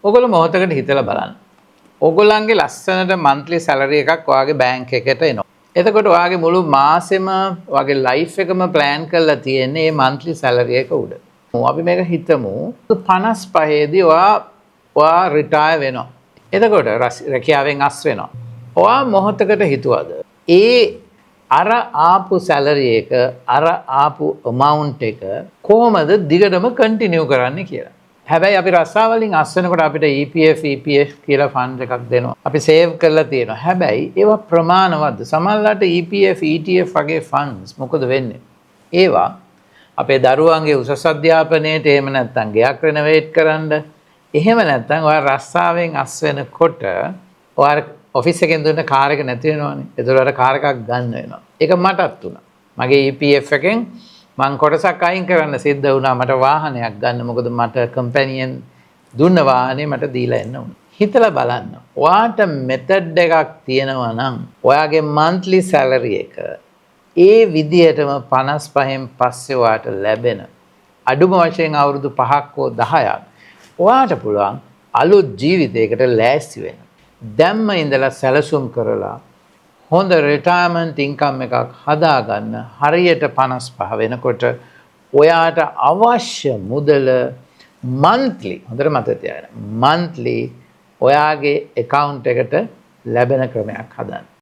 ඔයගොල්ලෝ මොහොතකට හිතලා බලන්න. ඔයගොල්ලන්ගේ ලස්සනට monthly salary එකක් ඔයාගේ බැංක් එකට එනවා. එතකොට ඔයාගේ මුළු මාසෙම ඔයාගේ life එකම plan කරලා තියෙන්නේ මේ monthly salary එක උඩ. අපි මේක හිතමු 55 දී ඔයා retire වෙනවා. එතකොට රැකියාවෙන් අස් වෙනවා. ඔයා මොහොතකට හිතුවද අර ආපු salary එක අර ආපු amount එක කොහොමද දිගටම continue කරන්න කියලා. හැබැයි අපි රස්සාවලින් අස් වෙනකොට අපිට EPF කියලා ෆන්ඩ් එකක් දෙනවා. අපි සේව් කරලා තියෙනවා. හැබැයි ඒවා ප්‍රමාණවත්ද? සමහරවිට EPF ETF වගේ ෆන්ඩ්ස් මොකද වෙන්නේ? ඒවා අපේ දරුවන්ගේ උසස් අධ්‍යාපනයේට එහෙම නැත්නම් ගෙයක් රෙනොවේට් කරන්න එහෙම නැත්නම් ඔයා රස්සාවෙන් අස් වෙනකොට ඔයා ඔෆිස් එකෙන් දුන්න කාර් එක නැති වෙනවනේ. ඒතකොට කාර් එකක් ගන්න වෙනවා. ඒක මටත් උනා. මගේ EPF එකෙන් මං කොටසක් අයින් කරන්න සිද්ධ වුණා මට වාහනයක් ගන්න. මොකද මට කම්පැනියෙන් දුන්න වාහනේ මට දීලා එන්න උනා. හිතලා බලන්න. ඔයාට මෙතඩ් එකක් තියෙනවා නම් ඔයාගේ monthly salary එක ඒ විදිහටම 55න් පස්සේ ඔයාට ලැබෙන අඩුම වශයෙන් අවුරුදු 5ක් හෝ 10ක් ඔයාට පුළුවන් අලුත් ජීවිතයකට ලෑස්ති වෙන්න. දැම්ම ඉඳලා සැලසුම් කරලා හොඳ රිටයර්මන්ට් ඉන්කම් එකක් හදාගන්න හරියට 55 වෙනකොට ඔයාට අවශ්‍ය මුදල monthly හොඳට මතක තියාගන්න monthly ඔයාගේ account එකට ලැබෙන ක්‍රමයක් හදන්න.